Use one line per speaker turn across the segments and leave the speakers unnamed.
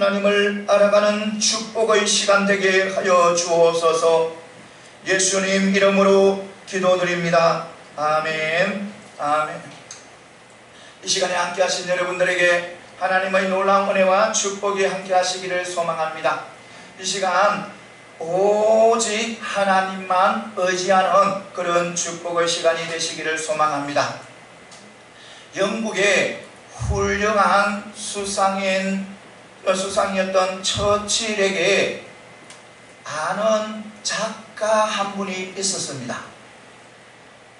하나님을 알아가는 축복의 시간 되게 하여 주옵소서. 예수님 이름으로 기도드립니다. 아멘. 아멘. 이 시간에 함께 하신 여러분들에게 하나님의 놀라운 은혜와 축복이 함께 하시기를 소망합니다. 이 시간 오직 하나님만 의지하는 그런 축복의 시간이 되시기를 소망합니다. 영국의 훌륭한 수상이었던 처칠에게 아는 작가 한 분이 있었습니다.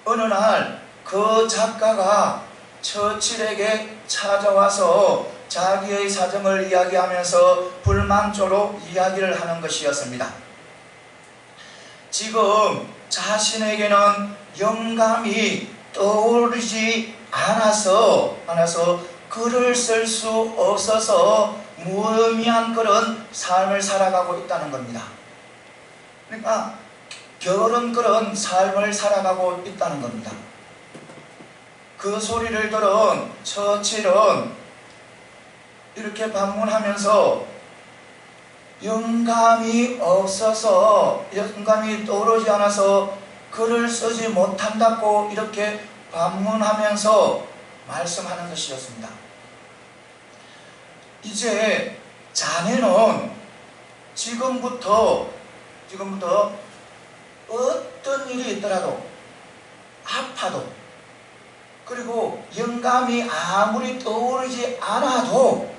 어느 날 그 작가가 처칠에게 찾아와서 자기의 사정을 이야기하면서 불만조로 이야기를 하는 것이었습니다. 지금 자신에게는 영감이 떠오르지 않아서 글을 쓸 수 없어서 무의미한 그런 삶을 살아가고 있다는 겁니다. 그러니까 그런 삶을 살아가고 있다는 겁니다. 그 소리를 들은 처칠은 이렇게 반문하면서 영감이 없어서, 영감이 떠오르지 않아서 글을 쓰지 못한다고 이렇게 반문하면서 말씀하는 것이었습니다. 이제 자네는 지금부터 어떤 일이 있더라도, 아파도, 그리고 영감이 아무리 떠오르지 않아도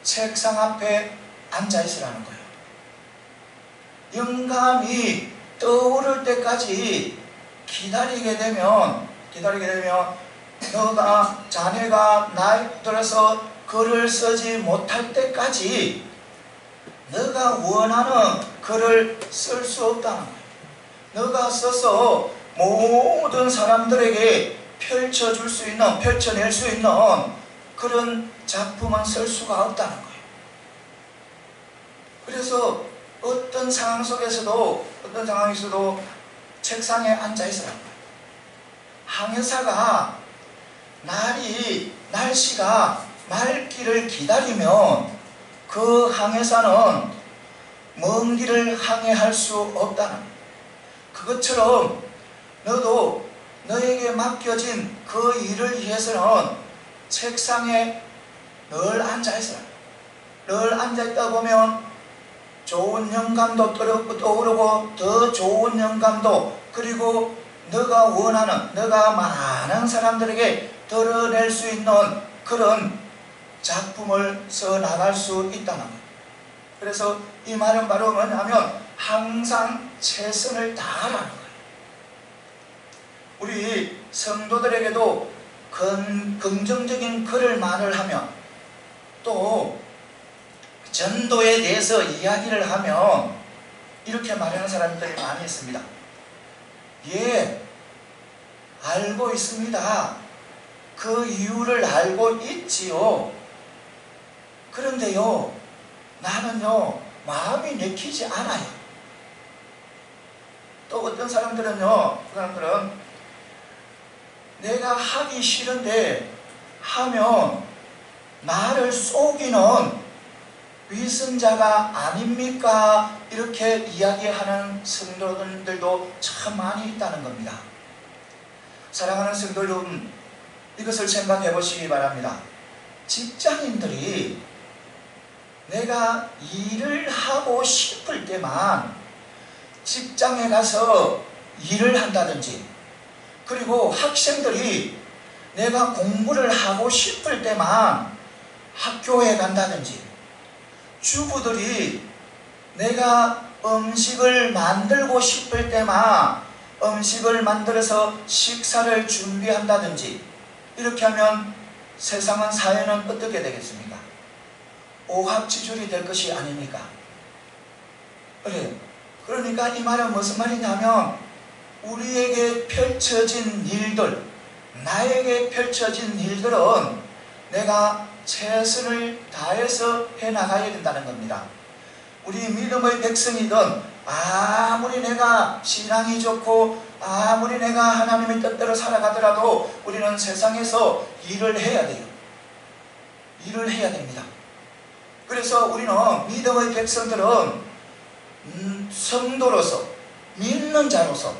책상 앞에 앉아 있으라는 거예요. 영감이 떠오를 때까지 기다리게 되면 자네가 나이 들어서 글을 쓰지 못할 때까지 너가 원하는 글을 쓸 수 없다는 거예요. 너가 써서 모든 사람들에게 펼쳐낼 수 있는 그런 작품은 쓸 수가 없다는 거예요. 그래서 어떤 상황 속에서도 책상에 앉아 있으라는 거예요. 항해사가 날씨가 맑기를 기다리면 그 항해사는 먼 길을 항해할 수 없다는 거예요. 그것처럼 너도 너에게 맡겨진 그 일을 위해서는 책상에 늘 앉아있어라. 늘 앉아있다 보면 좋은 영감도 떠오르고 더 좋은 영감도, 그리고 너가 많은 사람들에게 드러낼 수 있는 그런 작품을 써나갈 수 있다는 거예요. 그래서 이 말은 바로 뭐냐면 항상 최선을 다하라는 거예요. 우리 성도들에게도 긍정적인 글을 말을 하면, 또 전도에 대해서 이야기를 하면 이렇게 말하는 사람들이 많이 있습니다. 예, 알고 있습니다. 그 이유를 알고 있지요. 그런데요, 나는요 마음이 내키지 않아요. 또 어떤 사람들은 내가 하기 싫은데 하면 나를 속이는 위선자가 아닙니까? 이렇게 이야기하는 성도들도 참 많이 있다는 겁니다. 사랑하는 성도 여러분, 이것을 생각해 보시기 바랍니다. 직장인들이 내가 일을 하고 싶을 때만 직장에 가서 일을 한다든지, 그리고 학생들이 내가 공부를 하고 싶을 때만 학교에 간다든지, 주부들이 내가 음식을 만들고 싶을 때만 음식을 만들어서 식사를 준비한다든지, 이렇게 하면 세상은, 사회는 어떻게 되겠습니까? 오합지졸이 될 것이 아닙니까? 그러니까 이 말은 무슨 말이냐면, 우리에게 펼쳐진 일들, 나에게 펼쳐진 일들은 내가 최선을 다해서 해나가야 된다는 겁니다. 우리 믿음의 백성이든 아무리 내가 신앙이 좋고 아무리 내가 하나님의 뜻대로 살아가더라도 우리는 세상에서 일을 해야 돼요. 일을 해야 됩니다. 그래서 우리는 믿음의 백성들은 성도로서, 믿는 자로서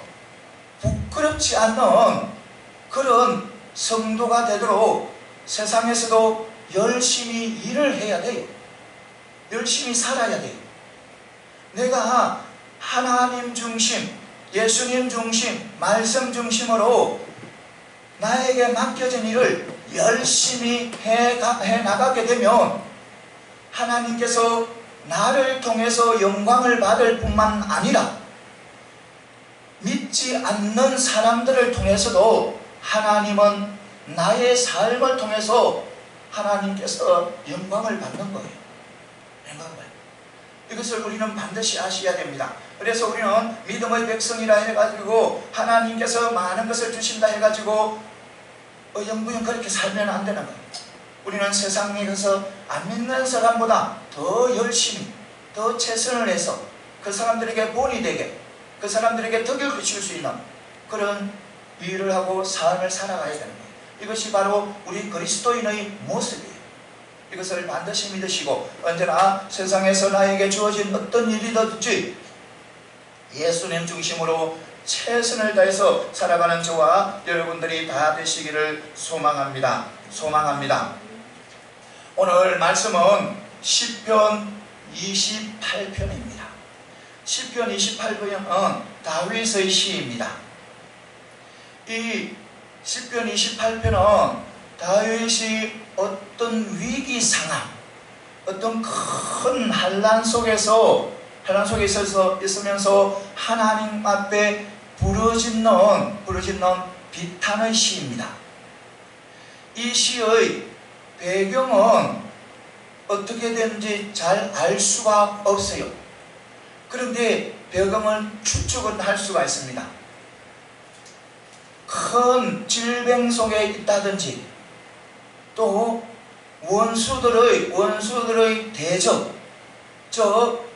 부끄럽지 않는 그런 성도가 되도록 세상에서도 열심히 일을 해야 돼요. 열심히 살아야 돼요. 내가 하나님 중심, 예수님 중심, 말씀 중심으로 나에게 맡겨진 일을 열심히 해나가게 되면 하나님께서 나를 통해서 영광을 받을 뿐만 아니라 믿지 않는 사람들을 통해서도 하나님은 나의 삶을 통해서 하나님께서 영광을 받는 거예요. 영광을. 이것을 우리는 반드시 아셔야 됩니다. 그래서 우리는 믿음의 백성이라 해가지고 하나님께서 많은 것을 주신다 해가지고 어영부영 그렇게 살면 안 되는 거예요. 우리는 세상에 가서 안 믿는 사람보다 더 열심히, 더 최선을 해서 그 사람들에게 본이 되게, 그 사람들에게 덕을 그칠 수 있는 그런 일을 하고 삶을 살아가야 되는 거예요. 이것이 바로 우리 그리스도인의 모습이에요. 이것을 반드시 믿으시고 언제나 세상에서 나에게 주어진 어떤 일이든지 예수님 중심으로 최선을 다해서 살아가는 저와 여러분들이 다 되시기를 소망합니다. 오늘 말씀은 시편 28편입니다. 시편 28편은 다윗의 시입니다. 이 시편 28편은 다윗이 어떤 위기 상황, 어떤 큰 환난 속에 있으면서 하나님 앞에 부르짖는 비탄의 시입니다. 이 시의 배경은 어떻게 되는지 잘 알 수가 없어요. 그런데 배경을 추측은 할 수가 있습니다. 큰 질병 속에 있다든지 또 원수들의 대적, 즉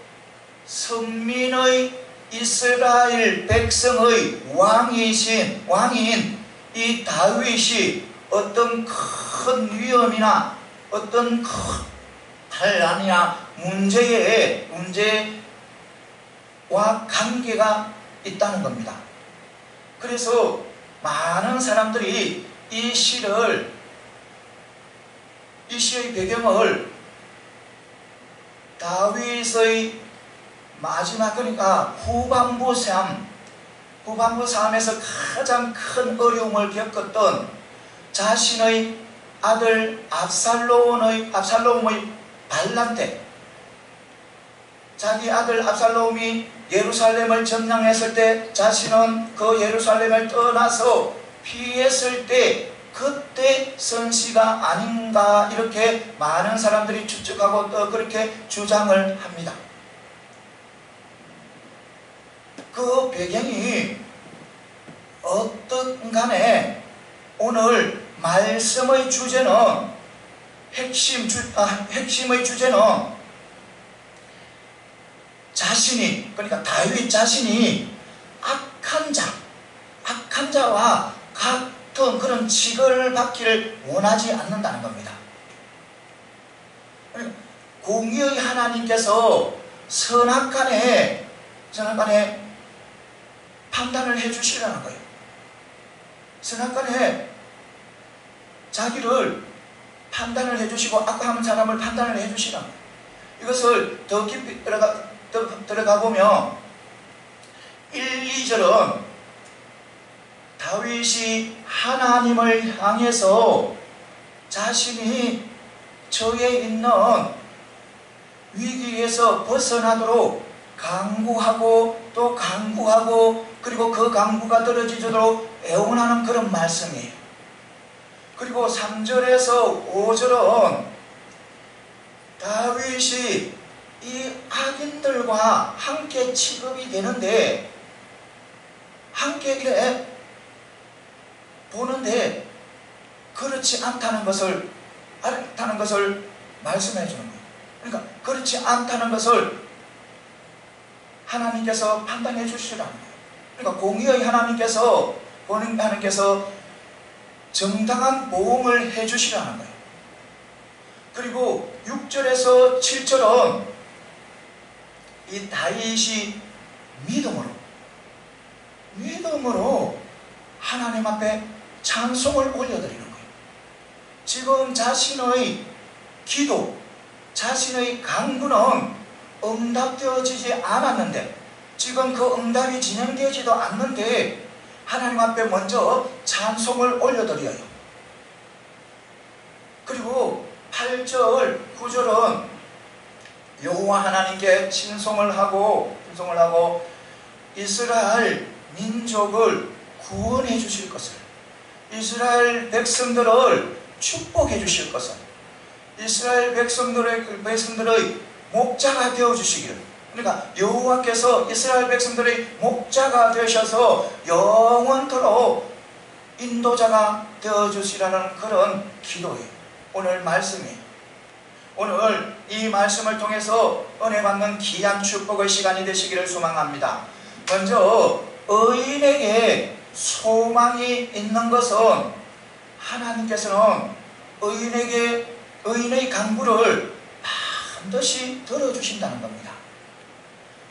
선민의 이스라엘 백성의 왕인 이 다윗이 어떤 큰 위험이나 어떤 큰 환난이나 문제와 관계가 있다는 겁니다. 그래서 많은 사람들이 이 시의 배경을 다윗의 마지막, 그러니까 후반부 삶에서 가장 큰 어려움을 겪었던 자신의 아들 압살롬의 반란 때, 자기 아들 압살롬이 예루살렘을 점령했을 때 자신은 그 예루살렘을 떠나서 피했을 때 그때 선시가 아닌가, 이렇게 많은 사람들이 추측하고 또 그렇게 주장을 합니다. 그 배경이 어떤 간에 오늘 말씀의 주제는 핵심의 주제는 그러니까 다윗 자신이 악한 자와 같은 그런 직을 받기를 원하지 않는다는 겁니다. 공의의 하나님께서 선악간에 판단을 해주시라는 거예요. 선악간에 자기를 판단을 해주시고 악한 사람을 판단을 해주시라는 거예요. 이것을 더 깊이 들어가 보면 1, 2절은 다윗이 하나님을 향해서 자신이 처해 있는 위기에서 벗어나도록 강구하고 또 강구하고, 그리고 그 강구가 떨어지도록 애원하는 그런 말씀이에요. 그리고 3절에서 5절은 다윗이 이 악인들과 함께 취급이 되는데, 함께 이래 보는데 그렇지 않다는 것을 말씀해 주는 거예요. 그러니까 그렇지 않다는 것을 하나님께서 판단해 주시라는 거예요. 그러니까 공의의 하나님께서 정당한 보응을 해 주시라는 거예요. 그리고 6절에서 7절은 이 다윗이 믿음으로 하나님 앞에 찬송을 올려드리는 거예요. 지금 자신의 기도, 자신의 간구는 응답되어지지 않았는데, 지금 그 응답이 진행되지도 않는데 하나님 앞에 먼저 찬송을 올려드려요. 그리고 8절, 9절은 여호와 하나님께 찬송을 하고 이스라엘 민족을 구원해 주실 것을, 이스라엘 백성들을 축복해 주실 것을, 이스라엘 백성들의 목자가 되어 주시기를, 그러니까 여호와께서 이스라엘 백성들의 목자가 되셔서 영원토록 인도자가 되어 주시라는 그런 기도예요. 오늘 말씀이에요. 오늘 이 말씀을 통해서 은혜 받는 귀한 축복의 시간이 되시기를 소망합니다. 먼저 의인에게 소망이 있는 것은 하나님께서는 의인의 간구를 반드시 들어주신다는 겁니다.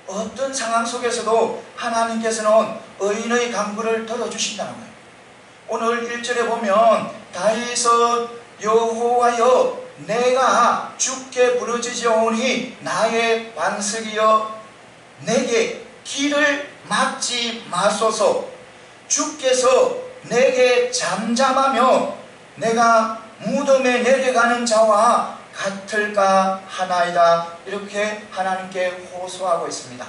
어떤 상황 속에서도 하나님께서는 의인의 간구를 들어주신다는 거예요. 오늘 1절에 보면 다윗은 여호와여 내가 주께 부르짖으오니 나의 반석이여 내게 길을 막지 마소서. 주께서 내게 잠잠하며 내가 무덤에 내려가는 자와 같을까 하나이다. 이렇게 하나님께 호소하고 있습니다.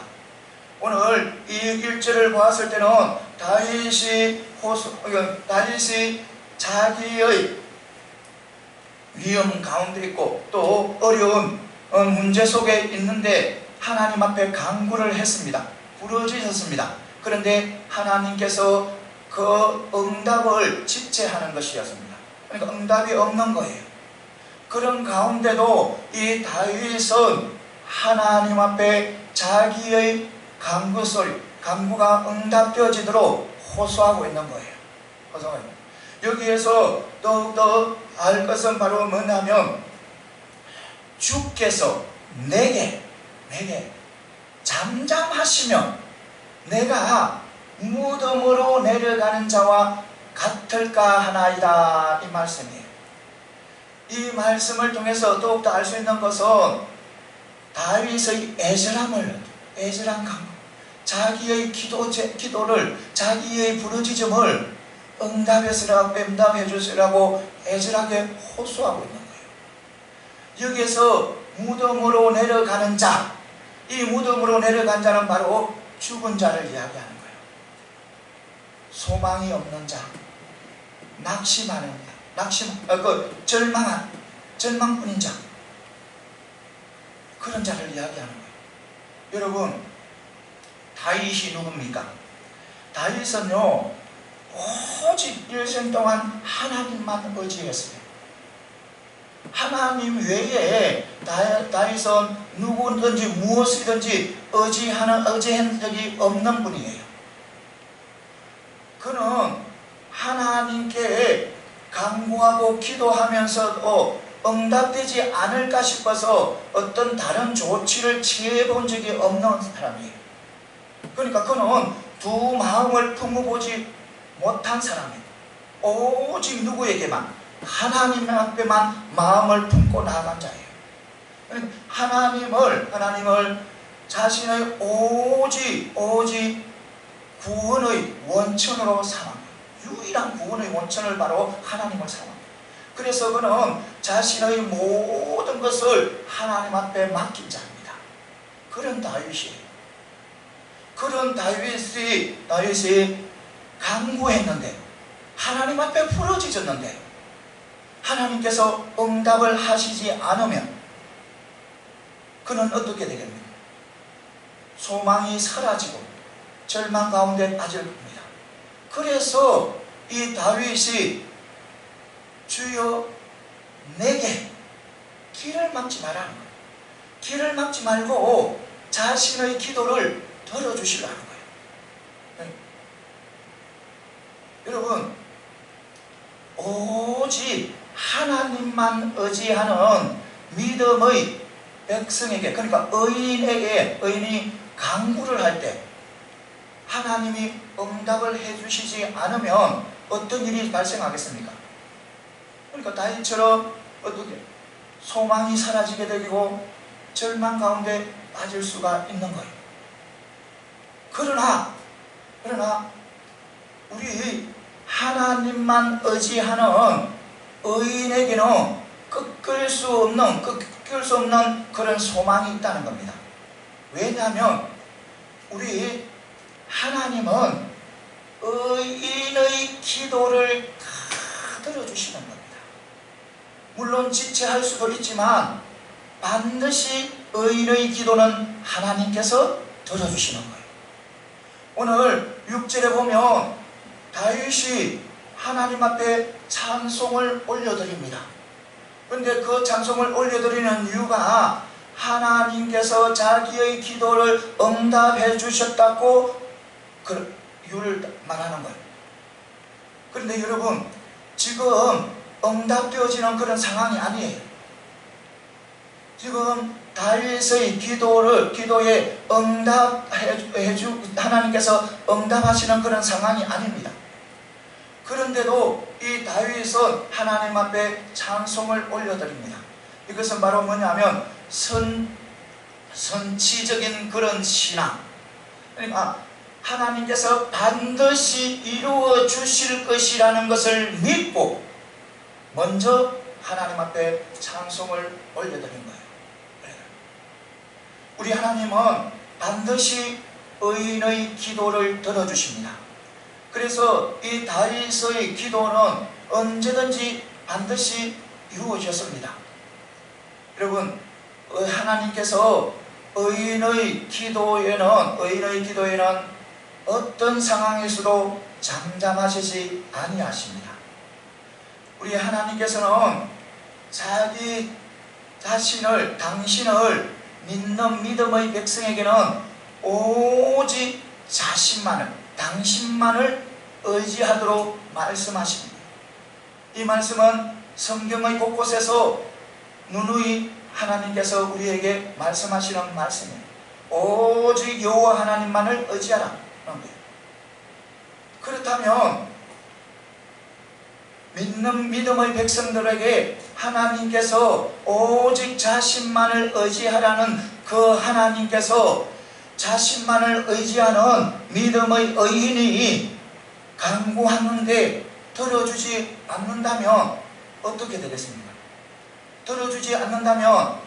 오늘 이 1절을 보았을 때는 다윗이 자기의 위험 가운데 있고 또 어려운 문제 속에 있는데 하나님 앞에 간구를 했습니다. 부르짖었습니다. 그런데 하나님께서 그 응답을 지체하는 것이었습니다. 그러니까 응답이 없는 거예요. 그런 가운데도 이 다윗은 하나님 앞에 자기의 간구가 응답되어지도록 호소하고 있는 거예요. 여기에서 더욱더 알 것은 바로 뭐냐면 주께서 내게 잠잠하시면 내가 무덤으로 내려가는 자와 같을까 하나이다. 이 말씀이에요. 이 말씀을 통해서 더욱더 알 수 있는 것은 다윗의 애절한 간구, 자기의 기도를, 자기의 부르짖음을 응답해 주시라고 애절하게 호소하고 있는 거예요. 여기에서 무덤으로 내려가는 자, 이 무덤으로 내려간 자는 바로 죽은 자를 이야기하는 거예요. 소망이 없는 자, 낙심하는 자, 절망뿐인 자, 그런 자를 이야기하는 거예요. 여러분, 다윗이 누굽니까? 다윗은요, 오직 일생 동안 하나님만 의지했어요. 하나님 외에 다윗은 누구든지 무엇이든지 의지한 적이 없는 분이에요. 그는 하나님께 간구하고 기도하면서도 응답되지 않을까 싶어서 어떤 다른 조치를 취해본 적이 없는 사람이에요. 그러니까 그는 두 마음을 품어보지 못한 사람이에요. 오직 누구에게만? 하나님 앞에만 마음을 품고 나아간 자예요. 하나님을 자신의 오직 구원의 원천으로 삼아 유일한 구원의 원천을 바로 하나님을 삼아. 그래서 그는 자신의 모든 것을 하나님 앞에 맡긴 자입니다. 그런 다윗이에요. 그런 다윗이 간구했는데 하나님 앞에 부르짖었는데 하나님께서 응답을 하시지 않으면 그는 어떻게 되겠습니까? 소망이 사라지고 절망 가운데 빠질 겁니다. 그래서 이 다윗이 주여 내게 길을 막지 말라는 거예요. 길을 막지 말고 자신의 기도를 들어주시라는 거예요. 네. 여러분, 오직 하나님만 의지하는 믿음의 백성에게, 그러니까 의인에게, 의인이 간구를 할 때 하나님이 응답을 해주시지 않으면 어떤 일이 발생하겠습니까? 그러니까 다윗처럼 어떻게 소망이 사라지게 되고 절망 가운데 빠질 수가 있는 거예요. 그러나 우리 하나님만 의지하는 의인에게는 꺾을 수 없는 그런 소망이 있다는 겁니다. 왜냐하면 우리 하나님은 의인의 기도를 다 들어주시는 겁니다. 물론 지체할 수도 있지만 반드시 의인의 기도는 하나님께서 들어주시는 거예요. 오늘 6절에 보면 다윗이 하나님 앞에 찬송을 올려드립니다. 그런데 그 찬송을 올려드리는 이유가 하나님께서 자기의 기도를 응답해 주셨다고 그 이유를 말하는 거예요. 그런데 여러분, 지금 응답되어지는 그런 상황이 아니에요. 지금 다윗의 기도에 하나님께서 응답하시는 그런 상황이 아닙니다. 그런데도 이 다윗은 하나님 앞에 찬송을 올려드립니다. 이것은 바로 뭐냐면 선치적인 그런 신앙, 그러니까 하나님께서 반드시 이루어 주실 것이라는 것을 믿고 먼저 하나님 앞에 찬송을 올려드린 거예요. 우리 하나님은 반드시 의인의 기도를 들어주십니다. 그래서 이 다윗의 기도는 언제든지 반드시 이루어졌습니다. 여러분, 하나님께서 의인의 기도에는 어떤 상황에서도 잠잠하시지 아니하십니다. 우리 하나님께서는 자기 자신을, 당신을 믿는 믿음의 백성에게는 오직 당신만을 의지하도록 말씀하십니다. 이 말씀은 성경의 곳곳에서 누누이 하나님께서 우리에게 말씀하시는 말씀이에요. 오직 여호와 하나님만을 의지하라. 그렇다면 믿는 믿음의 백성들에게 하나님께서 오직 자신만을 의지하라는 그 하나님께서 자신만을 의지하는 믿음의 의인이 간구하는데 들어주지 않는다면 어떻게 되겠습니까? 들어주지 않는다면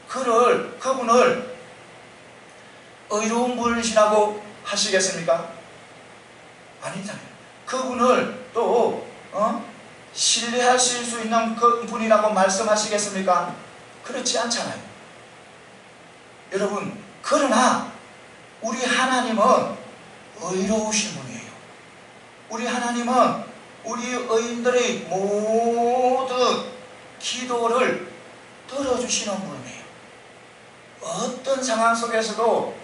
그분을 의로운 분이시라고 하시겠습니까? 아니잖아요. 그분을 또 신뢰하실 수 있는 그 분이라고 말씀하시겠습니까? 그렇지 않잖아요. 여러분, 그러나 우리 하나님은 의로우신 분이에요. 우리 하나님은 우리 의인들의 모든 기도를 들어주시는 분이에요. 어떤 상황 속에서도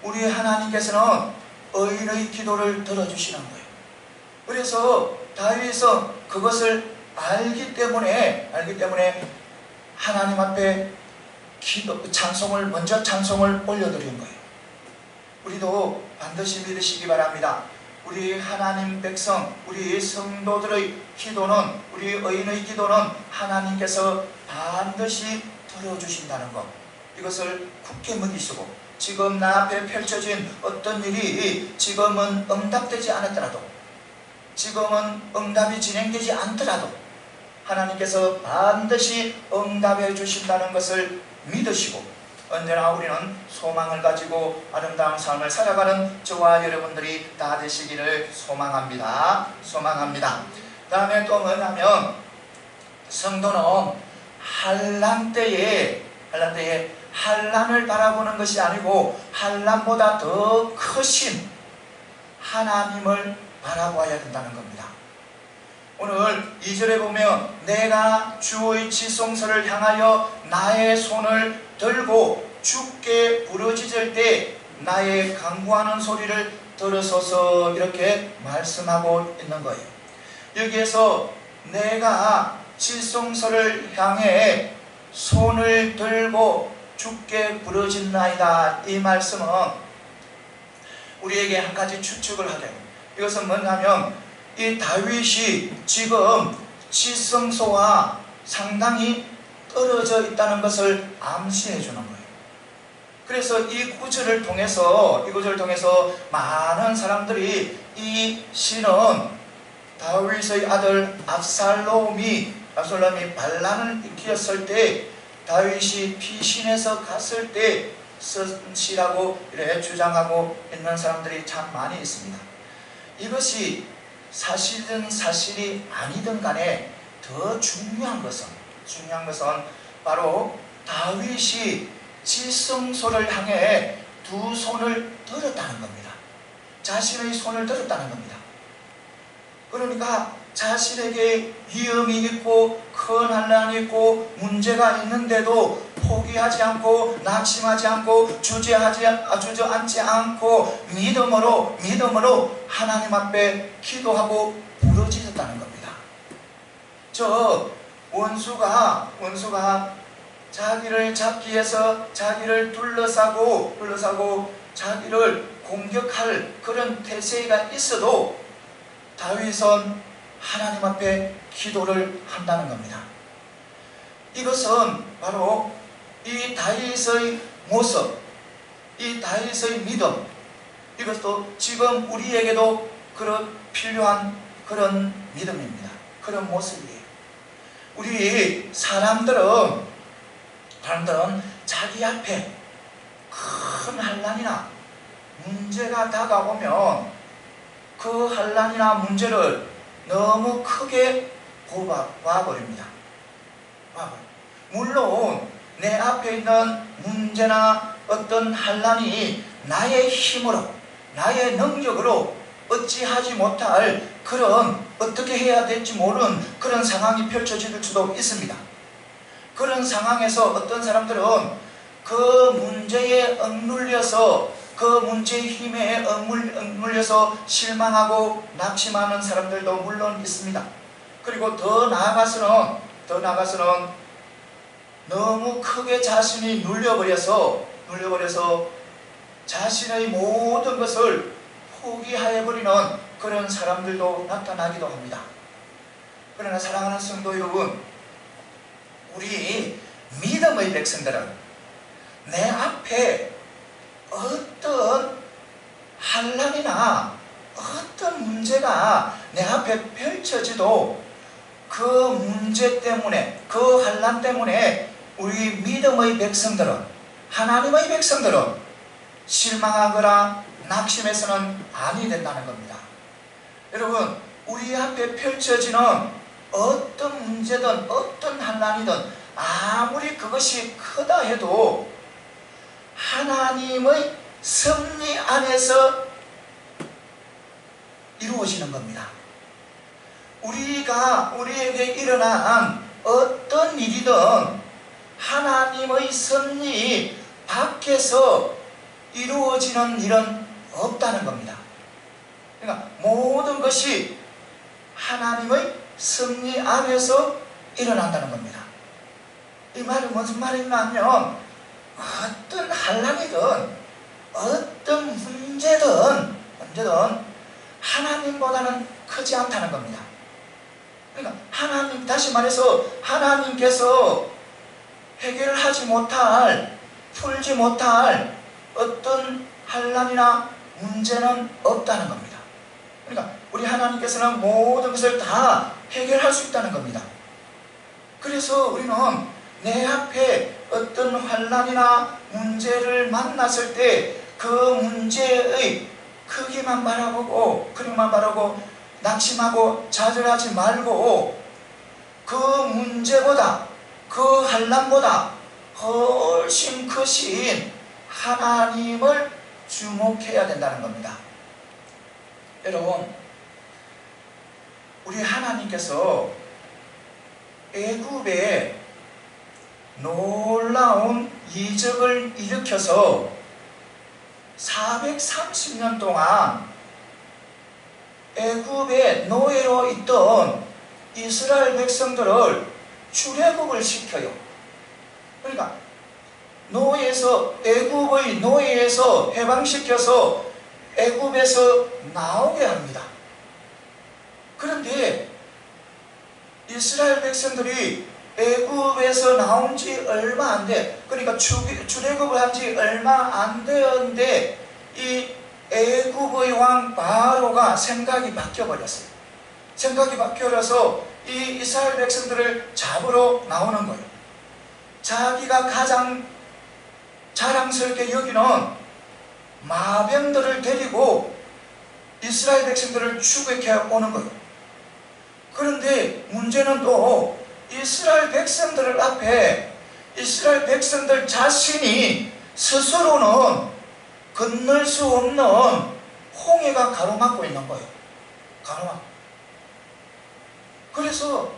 우리 하나님께서는 의인의 기도를 들어주시는 거예요. 그래서 다윗은 그것을 알기 때문에 하나님 앞에 먼저 찬송을 올려드린 거예요. 우리도 반드시 믿으시기 바랍니다. 우리 하나님 백성, 우리 성도들의 기도는, 우리 의인의 기도는 하나님께서 반드시 들어주신다는 것, 이것을 굳게 믿으시고, 지금 나 앞에 펼쳐진 어떤 일이 지금은 응답되지 않았더라도, 지금은 응답이 진행되지 않더라도 하나님께서 반드시 응답해 주신다는 것을 믿으시고, 언제나 우리는 소망을 가지고 아름다운 삶을 살아가는 저와 여러분들이 다 되시기를 소망합니다. 다음에 또 뭐냐면, 성도는 환난 때에 환난을 바라보는 것이 아니고 환난보다 더 크신 하나님을 바라보아야 된다는 겁니다. 오늘 2절에 보면 내가 주의 지성소를 향하여 나의 손을 들고 주께 부르짖을 때 나의 간구하는 소리를 들으소서, 이렇게 말씀하고 있는 거예요. 여기에서 내가 지성소를 향해 손을 들고 죽게 부르짖나이다. 이 말씀은 우리에게 한 가지 추측을 하게 합니다. 이것은 뭐냐면 이 다윗이 지금 지성소와 상당히 떨어져 있다는 것을 암시해 주는 거예요. 그래서 이 구절을 통해서 많은 사람들이 이 시는 다윗의 아들 압살롬이 반란을 일으켰을 때 다윗이 피신해서 갔을 때 쓴 시라고 이렇게 주장하고 있는 사람들이 참 많이 있습니다. 이것이 사실은 사실이 아니든 간에 더 중요한 것은 바로 다윗이 지성소를 향해 두 손을 들었다는 겁니다. 자신의 손을 들었다는 겁니다. 그러니까 자신에게 위험이 있고 큰 환난이 있고 문제가 있는데도 포기하지 않고 낙심하지 않고 주저앉지 않고 믿음으로 하나님 앞에 기도하고 부르짖었다는 겁니다. 저 원수가 자기를 잡기 위해서 자기를 둘러싸고 자기를 공격할 그런 태세가 있어도 다윗은 하나님 앞에 기도를 한다는 겁니다. 이것은 바로 이 다윗의 모습, 이 다윗의 믿음, 이것도 지금 우리에게도 필요한 그런 믿음입니다. 그런 모습이에요. 우리 사람들은 자기 앞에 큰 환난이나 문제가 다가오면 그 환난이나 문제를 너무 크게 봐버립니다. 물론 내 앞에 있는 문제나 어떤 환난이 나의 힘으로 나의 능력으로 어찌하지 못할 그런 어떻게 해야 될지 모르는 그런 상황이 펼쳐질 수도 있습니다. 그런 상황에서 어떤 사람들은 그 문제에 억눌려서 그 문제의 힘에 억눌려서 실망하고 낙심하는 사람들도 물론 있습니다. 그리고 더 나아가서는 너무 크게 자신이 눌려버려서 자신의 모든 것을 포기해버리는 그런 사람들도 나타나기도 합니다. 그러나 사랑하는 성도 여러분, 우리 믿음의 백성들은 내 앞에 어떤 환난이나 어떤 문제가 내 앞에 펼쳐지도 그 문제 때문에, 그 환난 때문에 우리 믿음의 백성들은, 하나님의 백성들은 실망하거나 낙심해서는 아니 된다는 겁니다. 여러분, 우리 앞에 펼쳐지는 어떤 문제든 어떤 환난이든 아무리 그것이 크다 해도 하나님의 섭리 안에서 이루어지는 겁니다. 우리에게 일어난 어떤 일이든 하나님의 섭리 밖에서 이루어지는 일은 없다는 겁니다. 그러니까 모든 것이 하나님의 섭리 안에서 일어난다는 겁니다. 이 말은 무슨 말이냐면 어떤 환난이든 어떤 문제든 하나님보다는 크지 않다는 겁니다. 그러니까 다시 말해서 하나님께서 해결하지 못할, 풀지 못할 어떤 환난이나 문제는 없다는 겁니다. 그러니까 우리 하나님께서는 모든 것을 다 해결할 수 있다는 겁니다. 그래서 우리는 내 앞에 어떤 환난이나 문제를 만났을 때 그 문제의 크기만 바라보고 낙심하고 좌절하지 말고 그 문제보다, 그 환난보다 훨씬 크신 하나님을 주목해야 된다는 겁니다. 여러분, 우리 하나님께서 애굽에 놀라운 이적을 일으켜서 430년 동안 애굽에 노예로 있던 이스라엘 백성들을 출애굽을 시켜요. 그러니까 애굽의 노예에서 해방시켜서 애굽에서 나오게 합니다. 그런데 이스라엘 백성들이 애굽에서 나온 지 얼마 안 돼, 그러니까 출애굽을 한 지 얼마 안 되었는데 이 애굽의 왕 바로가 생각이 바뀌어버렸어요. 생각이 바뀌어서 이 이스라엘 백성들을 잡으러 나오는 거예요. 자기가 가장 자랑스럽게 여기는 마병들을 데리고 이스라엘 백성들을 추격해 오는 거예요. 그런데 문제는 또 이스라엘 백성들 앞에 이스라엘 백성들 자신이 스스로는 건널 수 없는 홍해가 가로막고 있는 거예요. 가로막. 그래서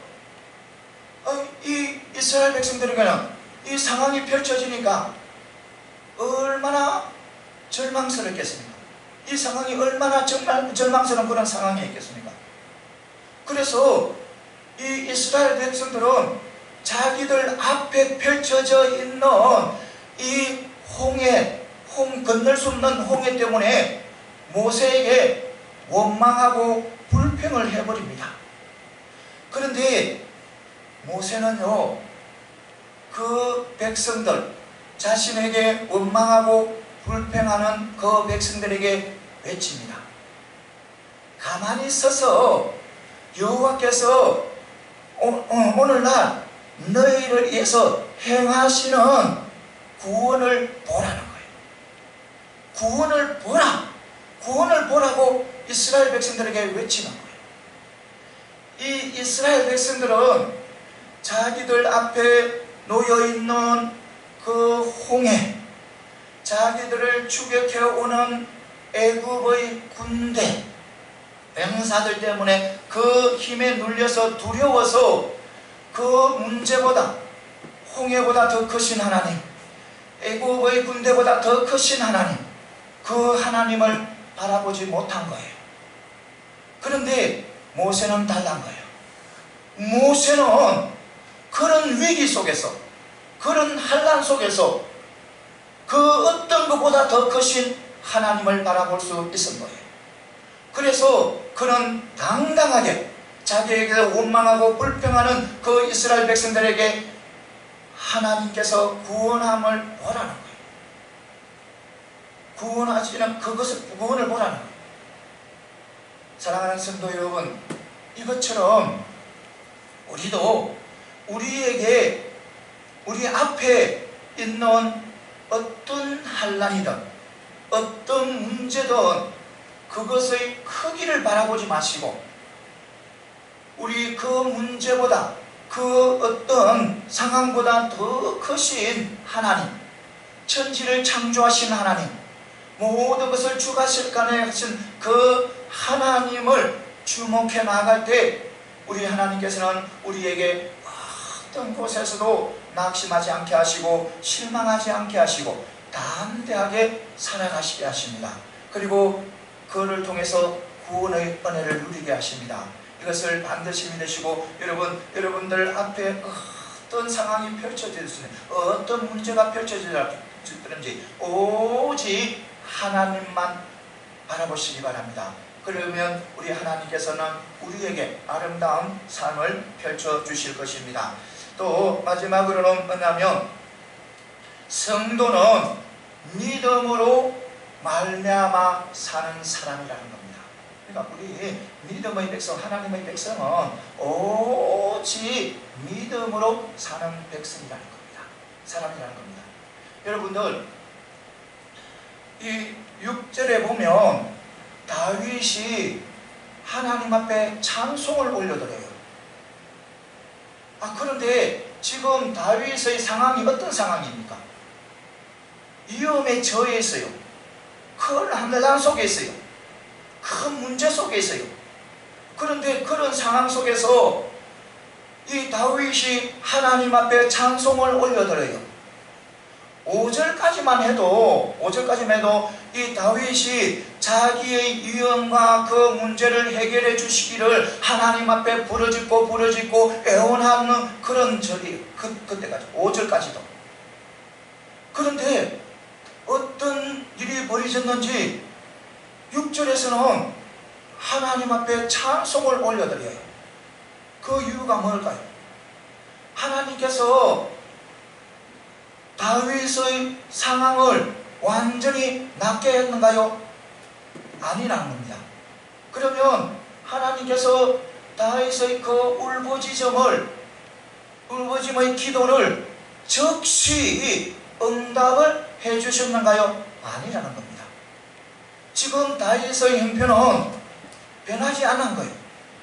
이 이스라엘 백성들에게는 이 상황이 펼쳐지니까 얼마나 절망스럽겠습니까? 이 상황이 얼마나 절망스러운 그런 상황이 있겠습니까? 그래서 이 이스라엘 백성들은 자기들 앞에 펼쳐져 있는 이 건널 수 없는 홍해 때문에 모세에게 원망하고 불평을 해버립니다. 그런데 모세는요, 그 백성들, 자신에게 원망하고 불평하는 그 백성들에게 외칩니다. 가만히 서서 여호와께서 오늘날 너희를 위해서 행하시는 구원을 보라는 거예요. 구원을 보라! 구원을 보라고 이스라엘 백성들에게 외치는 거예요. 이 이스라엘 백성들은 자기들 앞에 놓여있는 그 홍해, 자기들을 추격해 오는 애굽의 군대, 병사들 때문에 그 힘에 눌려서 두려워서 그 문제보다, 홍해보다 더 크신 하나님, 애굽의 군대보다 더 크신 하나님, 그 하나님을 바라보지 못한 거예요. 그런데 모세는 달란 거예요. 모세는 그런 위기 속에서, 그런 환난 속에서 그 어떤 것보다 더 크신 하나님을 바라볼 수 있은 거예요. 그래서 그는 당당하게 자기에게 원망하고 불평하는 그 이스라엘 백성들에게 하나님께서 구원함을 보라는 거예요. 구원하시는 그것을, 구원을 보라는 거예요. 사랑하는 성도 여러분, 이것처럼 우리도 우리에게, 우리 앞에 있는 어떤 환난이든 어떤 문제든 그것의 크기를 바라보지 마시고 우리 그 문제보다, 그 어떤 상황보다 더 크신 하나님, 천지를 창조하신 하나님, 모든 것을 주관실간에 하신 그 하나님을 주목해 나갈 때 우리 하나님께서는 우리에게 어떤 곳에서도 낙심하지 않게 하시고 실망하지 않게 하시고 담대하게 살아가시게 하십니다. 그리고 그를 통해서 구원의 은혜를 누리게 하십니다. 이것을 반드시 믿으시고 여러분들 앞에 어떤 상황이 펼쳐지든지 어떤 문제가 펼쳐지든지 오직 하나님만 바라보시기 바랍니다. 그러면 우리 하나님께서는 우리에게 아름다운 삶을 펼쳐주실 것입니다. 또 마지막으로는 뭐냐면 성도는 믿음으로 말미암아 사는 사람이라는 겁니다. 그러니까 우리 믿음의 백성, 하나님의 백성은 오직 믿음으로 사는 백성이라는 겁니다. 사람이라는 겁니다. 여러분들, 이 6절에 보면 다윗이 하나님 앞에 찬송을 올려드려요. 그런데 지금 다윗의 상황이 어떤 상황입니까? 위험에 처해 있어요. 큰 환난 속에 있어요. 큰 문제 속에 있어요. 그런데 그런 상황 속에서 이 다윗이 하나님 앞에 찬송을 올려드려요. 5절까지만 해도 이 다윗이 자기의 위험과 그 문제를 해결해 주시기를 하나님 앞에 부르짖고 애원하는 그런 절이 그때까지 5절까지도 그런데 어떤 일이 벌어졌는지 6절에서는 하나님 앞에 찬송을 올려드려요. 그 이유가 뭘까요? 하나님께서 다윗의 상황을 완전히 낫게 했는가요? 아니라는 겁니다. 그러면 하나님께서 다윗의 그 울부짖음의 기도를 즉시 응답을 해주셨는가요? 아니라는 겁니다. 지금 다윗의 형편은 변하지 않은 거예요.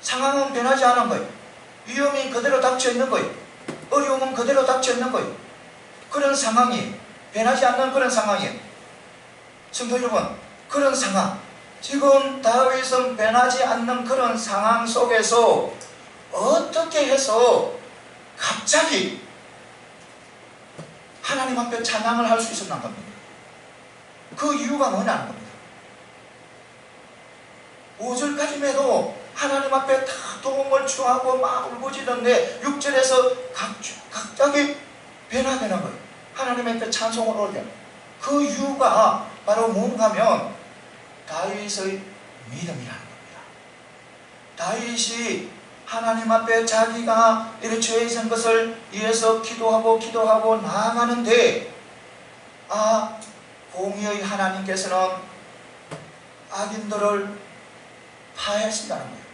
상황은 변하지 않은 거예요. 위험이 그대로 닥쳐 있는 거예요. 어려움은 그대로 닥쳐 있는 거예요. 그런 상황이 변하지 않는 그런 상황이에요. 성도 여러분, 그런 상황, 지금 다윗은 변하지 않는 그런 상황 속에서 어떻게 해서 갑자기 하나님 앞에 찬양을 할 수 있었는 겁니다. 그 이유가 뭐냐는 겁니다. 5절까지만 해도 하나님 앞에 다 도움을 추하고 막 울부짖는데 6절에서 갑자기 변화되는 거예요. 하나님 앞에 찬송을 올려. 그 이유가 바로 뭔가 하면 다윗의 믿음이라는 겁니다. 다윗이 하나님 앞에 자기가 이렇게 죄진 것을 위해서 기도하고 나아가는데 공의의 하나님께서는 악인들을 파하신다는 거예요.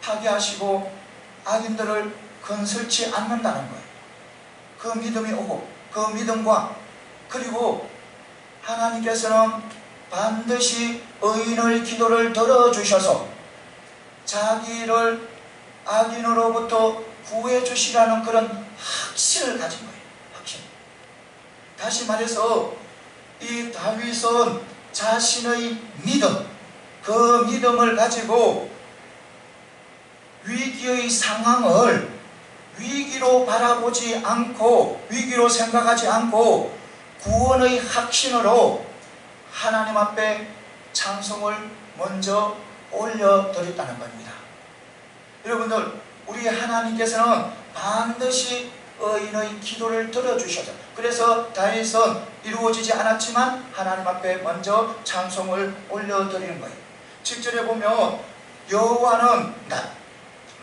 파괴하시고 악인들을 건설치 않는다는 거예요. 그 믿음이 오고 그 믿음과 그리고 하나님께서는 반드시 의인의 기도를 들어주셔서 자기를 악인으로부터 구해주시라는 그런 확신을 가진 거예요. 확신. 다시 말해서 이 다윗은 자신의 믿음, 그 믿음을 가지고 위기의 상황을 위기로 바라보지 않고 위기로 생각하지 않고 구원의 확신으로 하나님 앞에 찬송을 먼저 올려드렸다는 겁니다. 여러분들, 우리 하나님께서는 반드시 의인의 기도를 들어주셔서, 그래서 다윗은 이루어지지 않았지만 하나님 앞에 먼저 찬송을 올려드리는 거예요. 7절에 보면 여호와는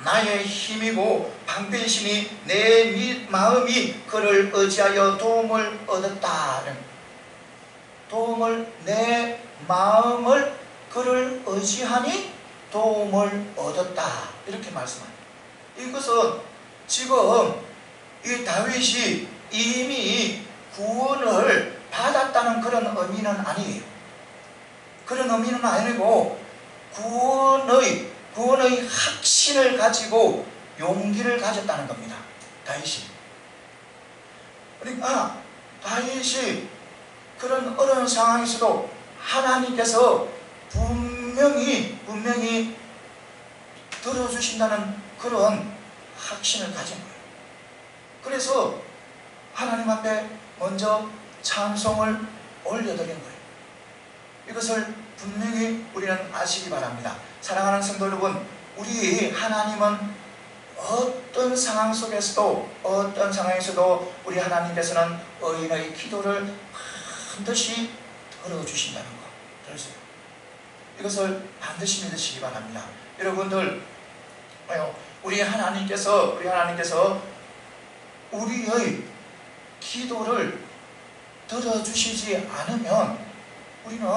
나의 힘이고 방편이시니 내 마음이 그를 의지하여 도움을 얻었다는, 내 마음을 그를 의지하니 도움을 얻었다, 이렇게 말씀합니다. 이것은 지금 이 다윗이 이미 구원을 받았다는 그런 의미는 아니에요. 그런 의미는 아니고 구원의 확신을 가지고 용기를 가졌다는 겁니다. 다윗이. 그러니까 다윗이 그런 어려운 상황에서도 하나님께서 분명히 들어주신다는 그런 확신을 가진 거예요. 그래서 하나님 앞에 먼저 찬송을 올려드린 거예요. 이것을 분명히 우리는 아시기 바랍니다. 사랑하는 성도 여러분, 우리 하나님은 어떤 상황에서도 우리 하나님께서는 의인의 기도를 반드시 들어주신다는 것, 들으세요. 이것을 반드시 믿으시기 바랍니다. 여러분들, 우리 하나님께서 우리의 기도를 들어주시지 않으면 우리는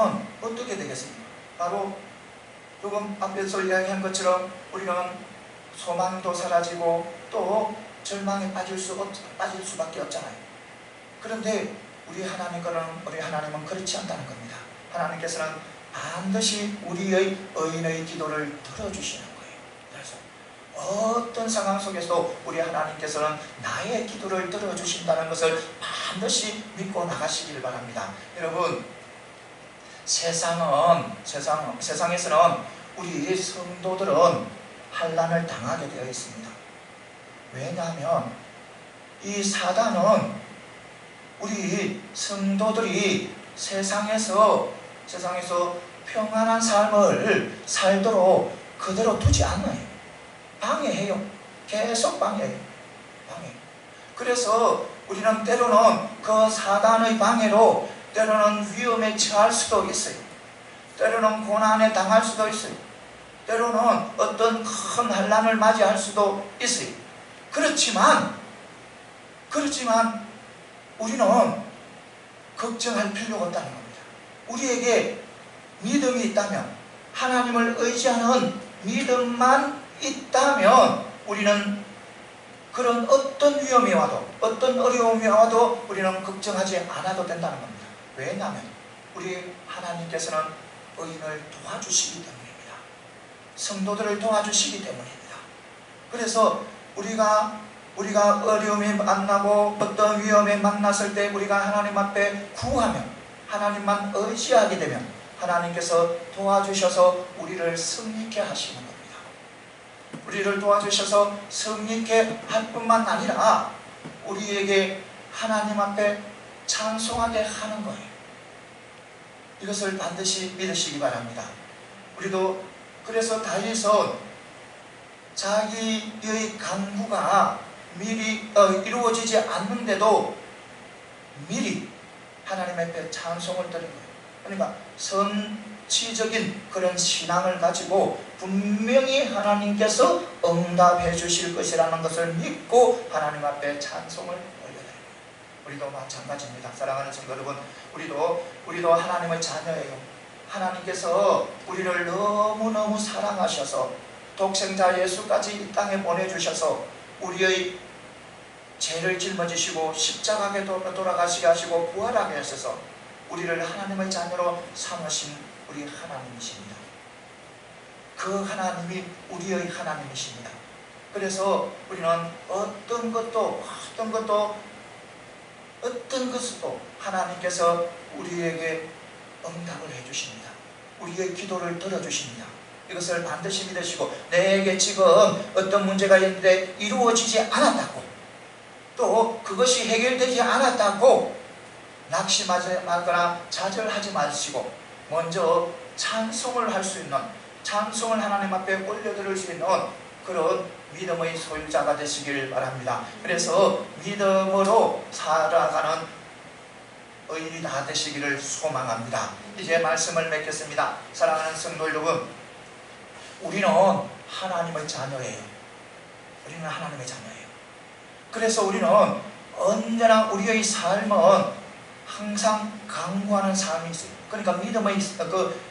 어떻게 되겠습니까? 바로 조금 앞에서 이야기한 것처럼 우리는 소망도 사라지고 또 절망에 빠질 수밖에 없잖아요. 그런데 우리 하나님은 그렇지 않다는 겁니다. 하나님께서는 반드시 우리의 의인의 기도를 들어주시는 거예요. 그래서 어떤 상황 속에서도 우리 하나님께서는 나의 기도를 들어주신다는 것을 반드시 믿고 나가시길 바랍니다. 여러분, 세상에서는 우리 성도들은 환난을 당하게 되어 있습니다. 왜냐하면 이 사단은 우리 성도들이 세상에서 평안한 삶을 살도록 그대로 두지 않아요. 방해해요. 계속 방해해요. 그래서 우리는 때로는 그 사단의 방해로 때로는 위험에 처할 수도 있어요. 때로는 고난에 당할 수도 있어요. 때로는 어떤 큰 환난을 맞이할 수도 있어요. 그렇지만 우리는 걱정할 필요가 없다는 겁니다. 우리에게 믿음이 있다면, 하나님을 의지하는 믿음만 있다면 우리는 그런 어떤 위험이 와도, 어떤 어려움이 와도 우리는 걱정하지 않아도 된다는 겁니다. 왜냐하면 우리 하나님께서는 의인을 도와주시기 때문입니다. 성도들을 도와주시기 때문입니다. 그래서 우리가 어려움이 만나고 어떤 위험에 만났을 때 우리가 하나님 앞에 구하면, 하나님만 의지하게 되면 하나님께서 도와주셔서 우리를 승리케 하시는 겁니다. 우리를 도와주셔서 승리케 할 뿐만 아니라 우리에게 하나님 앞에 찬송하게 하는 거예요. 이것을 반드시 믿으시기 바랍니다. 우리도 그래서 다윗은 자기의 간구가 미리 이루어지지 않는데도 미리 하나님 앞에 찬송을 드린 거예요. 그러니까 선취적인 그런 신앙을 가지고 분명히 하나님께서 응답해 주실 것이라는 것을 믿고 하나님 앞에 찬송을 올려드려요. 우리도 마찬가지입니다. 사랑하는 성도 여러분, 우리도 하나님의 자녀예요. 하나님께서 우리를 너무너무 사랑하셔서 독생자 예수까지 이 땅에 보내주셔서 우리의 죄를 짊어지시고 십자가에 돌아가시게 하시고 부활하게 하셔서 우리를 하나님의 자녀로 삼으신 우리 하나님이십니다. 그 하나님이 우리의 하나님이십니다. 그래서 우리는 어떤 것도 하나님께서 우리에게 응답을 해주십니다. 우리의 기도를 들어주십니다. 이것을 반드시 믿으시고, 내게 지금 어떤 문제가 있는데 이루어지지 않았다고, 또 그것이 해결되지 않았다고 낙심하지 말거나 좌절하지 마시고 먼저 찬송을 할 수 있는, 찬송을 하나님 앞에 올려드릴 수 있는 그런 믿음의 소유자가 되시길 바랍니다. 그래서 믿음으로 살아가는 의인이 다 되시기를 소망합니다. 이제 말씀을 맺겠습니다. 사랑하는 성도 여러분, 우리는 하나님의 자녀예요. 우리는 하나님의 자녀예요. 그래서 우리는 언제나 우리의 삶은 항상 간구하는 삶이 있어요. 그러니까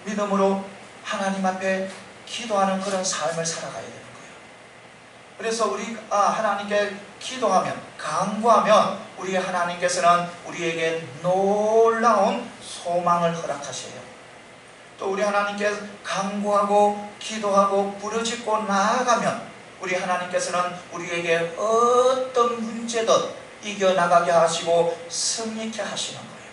믿음으로 하나님 앞에 기도하는 그런 삶을 살아가야 되는 거예요. 그래서 우리가 하나님께 기도하면, 간구하면 우리 하나님께서는 우리에게 놀라운 소망을 허락하셔요. 또 우리 하나님께 간구하고 기도하고 부르짖고 나아가면 우리 하나님께서는 우리에게 어떤 문제든 이겨나가게 하시고 승리케 하시는 거예요.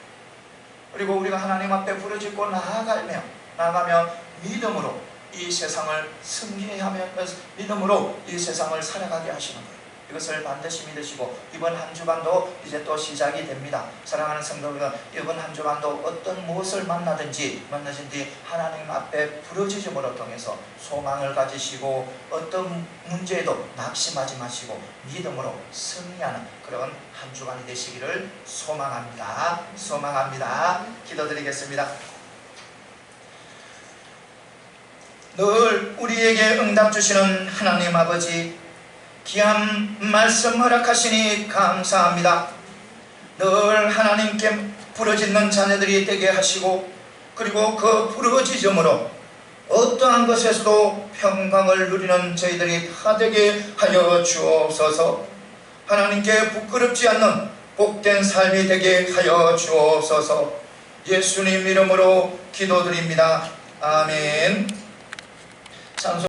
그리고 우리가 하나님 앞에 부르짖고 나아가면 믿음으로 이 세상을 승리하며 믿음으로 이 세상을 살아가게 하시는 거예요. 이것을 반드시 믿으시고 이번 한 주간도 이제 또 시작이 됩니다. 사랑하는 성도들, 이번 한 주간도 어떤 무엇을 만나든지 하나님 앞에 부르짖음으로 통해서 소망을 가지시고 어떤 문제에도 낙심하지 마시고 믿음으로 승리하는 그런 한 주간이 되시기를 소망합니다. 기도드리겠습니다. 늘 우리에게 응답 주시는 하나님 아버지, 귀한 말씀 허락하시니 감사합니다. 늘 하나님께 부르짖는 자녀들이 되게 하시고, 그리고 그 부르짖음으로 어떠한 것에서도 평강을 누리는 저희들이 다 되게 하여 주옵소서. 하나님께 부끄럽지 않는 복된 삶이 되게 하여 주옵소서. 예수님 이름으로 기도드립니다. 아멘.